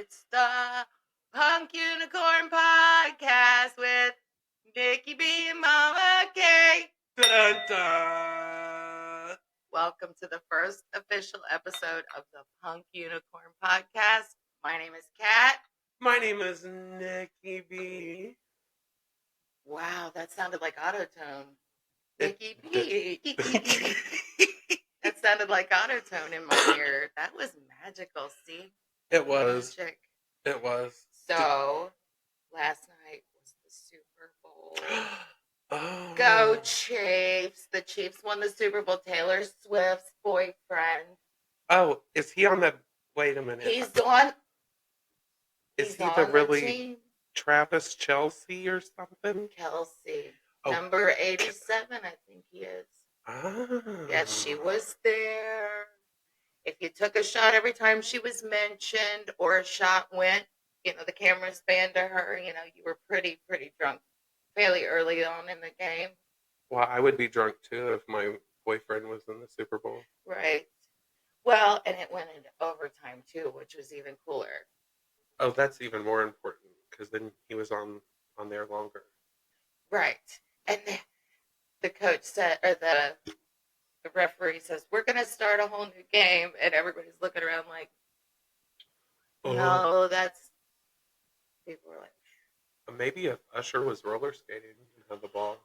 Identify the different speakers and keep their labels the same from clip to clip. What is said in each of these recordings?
Speaker 1: It's the Punk Unicorn Podcast with Nikki B and Mama K.
Speaker 2: Dun, dun.
Speaker 1: Welcome to the first official episode of the Punk Unicorn Podcast. My name is Kat.
Speaker 2: My name is Nikki B.
Speaker 1: Wow, that sounded like autotone. Nikki
Speaker 2: It-
Speaker 1: B. That sounded like autotone in my ear. That was magical. See?
Speaker 2: It was.
Speaker 1: Magic.
Speaker 2: It was.
Speaker 1: So, last night was the Super Bowl.
Speaker 2: Oh.
Speaker 1: Go Chiefs. The Chiefs won the Super Bowl. Taylor Swift's boyfriend.
Speaker 2: Oh, is he on the... Wait a minute.
Speaker 1: He's on...
Speaker 2: Is he
Speaker 1: on
Speaker 2: the really
Speaker 1: team.
Speaker 2: Travis Chelsea or something?
Speaker 1: Kelsey.
Speaker 2: Oh.
Speaker 1: Number 87, I think he is.
Speaker 2: Ah.
Speaker 1: Yes, she was there. If you took a shot every time she was mentioned or a shot went, the cameras panned to her, you were pretty drunk fairly early on in the game.
Speaker 2: Well, I would be drunk too if my boyfriend was in the Super Bowl.
Speaker 1: Right. Well, and it went into overtime too, which was even cooler.
Speaker 2: Oh, that's even more important because then he was on there longer.
Speaker 1: Right. And the coach said, or the referee says, we're going to start a whole new game. And everybody's looking around like, no, that's... People were like...
Speaker 2: Maybe if Usher was roller skating and had the ball.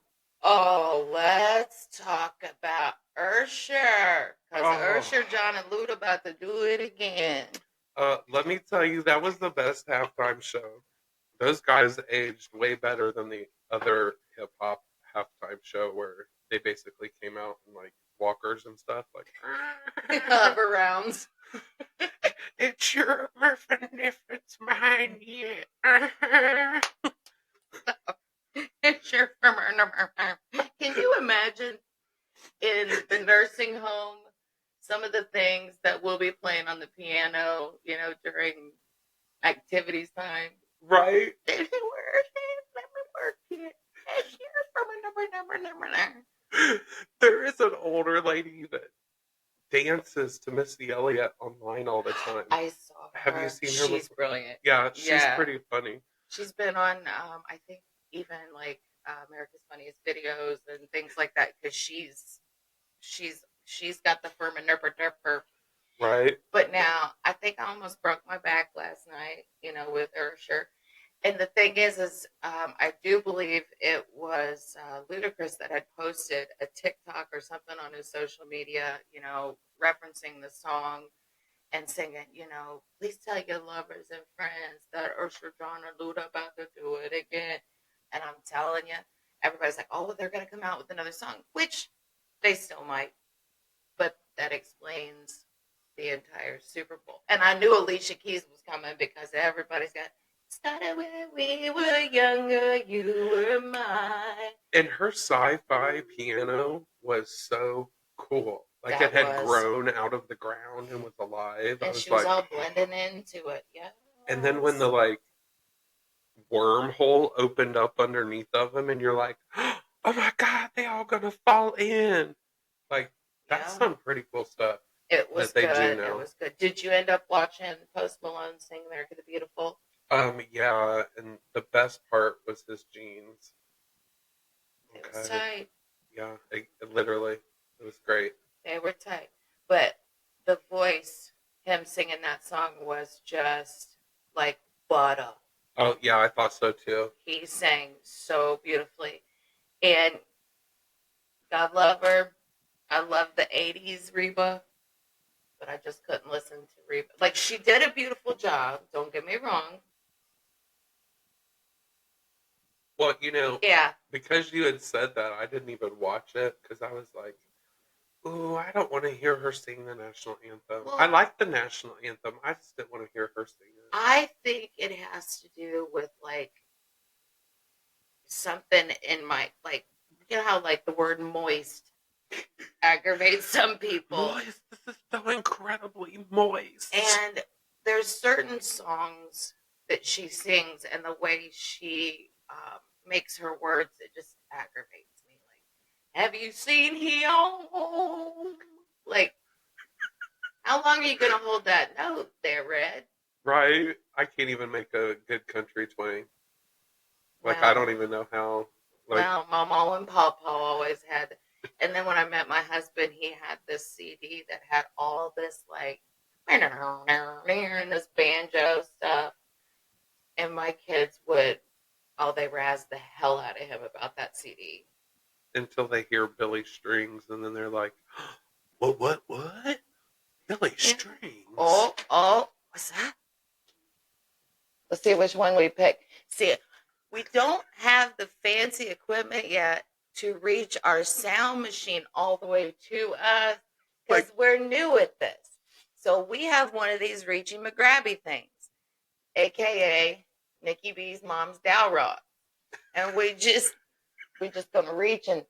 Speaker 1: Oh, let's talk about Usher. Because Usher, John, and Luda about to do it again.
Speaker 2: Let me tell you, that was the best halftime show. Those guys aged way better than the other hip-hop halftime show where they basically came out in, like, walkers and stuff. Like,
Speaker 1: hover rounds.
Speaker 2: It's your orphan if it's mine, yeah.
Speaker 1: It's your... Can you imagine in the nursing home some of the things that we'll be playing on the piano, during activities time?
Speaker 2: Right?
Speaker 1: Let me work it. It's here from a number.
Speaker 2: There is an older lady that dances to Missy Elliott online all the time.
Speaker 1: I saw her.
Speaker 2: Have you seen her?
Speaker 1: She's brilliant.
Speaker 2: Yeah, she's pretty funny.
Speaker 1: She's been on, I think, even like America's Funniest Videos and things like that because she's got the firm and nerper.
Speaker 2: Right.
Speaker 1: But now I think I almost broke my back last night, with Usher. And the thing is I do believe it was Ludacris that had posted a TikTok or something on his social media, referencing the song and singing, please tell your lovers and friends that Usher, John, or Luda about to do it again. And I'm telling you, everybody's like, oh, they're going to come out with another song, which they still might. But that explains the entire Super Bowl. And I knew Alicia Keys was coming because everybody's got... Started when we were younger, you were mine.
Speaker 2: And her sci-fi piano was so cool. Like it had grown out of the ground and was alive.
Speaker 1: And she was all blending into it, yeah.
Speaker 2: And then when the wormhole opened up underneath of them, and you're like, oh my God, they all gonna fall in. Like that's some pretty cool stuff.
Speaker 1: It was good. It was good. Did you end up watching Post Malone sing "America the Beautiful"?
Speaker 2: Yeah, and the best part was his jeans.
Speaker 1: It was tight.
Speaker 2: Yeah, it was great.
Speaker 1: They were tight. But the voice, him singing that song was just like butter.
Speaker 2: Oh, yeah, I thought so too.
Speaker 1: He sang so beautifully. And God love her. I love the 80s Reba, but I just couldn't listen to Reba. Like, she did a beautiful job, don't get me wrong.
Speaker 2: Well, because you had said that, I didn't even watch it because I was like, ooh, I don't want to hear her sing the national anthem. Well, I like the national anthem. I just didn't want to hear her sing it.
Speaker 1: I think it has to do with, something in my, how, the word moist aggravates some people.
Speaker 2: Moist, this is so incredibly moist.
Speaker 1: And there's certain songs that she sings and the way she makes her words, it just aggravates me. Like, have you seen him? Like, how long are you going to hold that note there, Red?
Speaker 2: Right? I can't even make a good country twang. Like I don't
Speaker 1: Well,
Speaker 2: even know how. Like
Speaker 1: well, my mom and papa always had, and then when I met my husband, he had this CD that had all this like, and this banjo stuff, and my kids would, oh, they razzed the hell out of him about that CD.
Speaker 2: until they hear Billy Strings and then they're like, what? Billy
Speaker 1: Yeah.
Speaker 2: Strings?
Speaker 1: Oh, what's that? Let's see which one we pick. See, we don't have the fancy equipment yet to reach our sound machine all the way to us
Speaker 2: Like
Speaker 1: because we're new at this. So we have one of these Reachie McGrabby things, aka Nikki B's mom's Dow Rock, and we just gonna reach and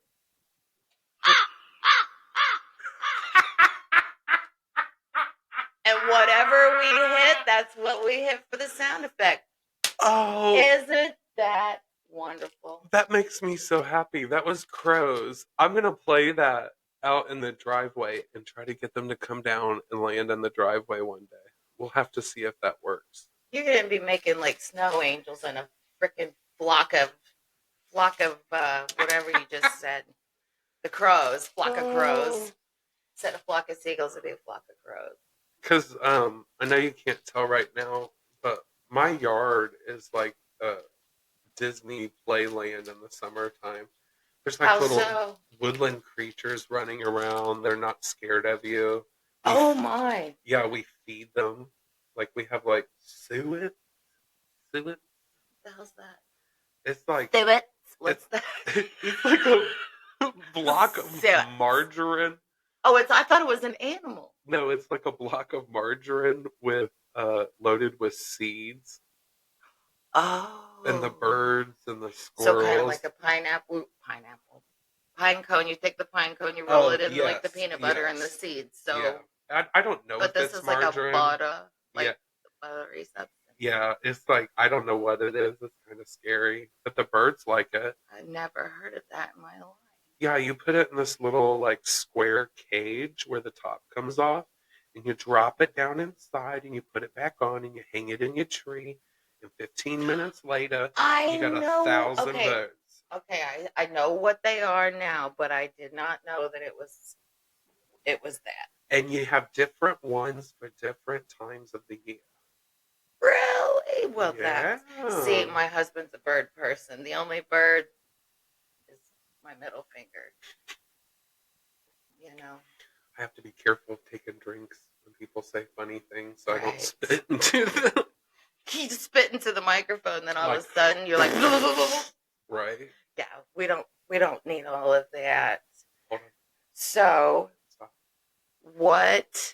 Speaker 1: whatever we hit, that's what we hit for the sound effect.
Speaker 2: oh,
Speaker 1: Isn't that wonderful?
Speaker 2: that makes me so happy. That was crows. I'm gonna play that out in the driveway and try to get them to come down and land in the driveway one day. We'll have to see if that works.
Speaker 1: You're gonna be making like snow angels and a freaking flock of whatever you just said. The crows, flock of crows. Instead of flock of seagulls, it'd be a flock of crows.
Speaker 2: Because I know you can't tell right now, but my yard is like a Disney playland in the summertime. There's like
Speaker 1: How
Speaker 2: little
Speaker 1: so?
Speaker 2: woodland creatures running around. They're not scared of you. We
Speaker 1: Oh my!
Speaker 2: yeah, we feed them. Like we have like suet. Suet.
Speaker 1: What the hell's that?
Speaker 2: It's like
Speaker 1: Suet.
Speaker 2: it's
Speaker 1: What's that?
Speaker 2: it's like a block of
Speaker 1: Suet.
Speaker 2: margarine.
Speaker 1: Oh, I thought it was an animal.
Speaker 2: No, it's like a block of margarine with loaded with seeds, and the
Speaker 1: Oh,
Speaker 2: birds and the
Speaker 1: so kind of
Speaker 2: squirrels.
Speaker 1: like a pineapple, pine cone. You take the pine cone, you roll
Speaker 2: Oh
Speaker 1: it into like the
Speaker 2: yes,
Speaker 1: peanut butter and the
Speaker 2: yes,
Speaker 1: seeds.
Speaker 2: yeah.
Speaker 1: So,
Speaker 2: I don't know
Speaker 1: but
Speaker 2: if
Speaker 1: this
Speaker 2: it's
Speaker 1: is like a
Speaker 2: margarine.
Speaker 1: butter,
Speaker 2: Yeah,
Speaker 1: like buttery substance.
Speaker 2: yeah. It's like I don't know what it is. It's kind of scary, but the birds like it.
Speaker 1: I never heard of that in my life.
Speaker 2: Yeah, you put it in this little like square cage where the top comes off, and you drop it down inside, and you put it back on, and you hang it in your tree. And 15 minutes later,
Speaker 1: I
Speaker 2: you got a
Speaker 1: know.
Speaker 2: thousand birds.
Speaker 1: Okay. I know what they are now, but I did not know that it was that.
Speaker 2: And you have different ones for different times of the year.
Speaker 1: Really? Well,
Speaker 2: Yeah.
Speaker 1: that's see. My husband's a bird person. The only bird is my middle finger. You know.
Speaker 2: I have to be careful of taking drinks when people say funny things so I don't
Speaker 1: Right.
Speaker 2: spit into them.
Speaker 1: He just spit into the microphone, then all
Speaker 2: Like,
Speaker 1: of a sudden you're like,
Speaker 2: right?
Speaker 1: yeah. We don't need all of that.
Speaker 2: Hold on.
Speaker 1: So,
Speaker 2: Stop.
Speaker 1: what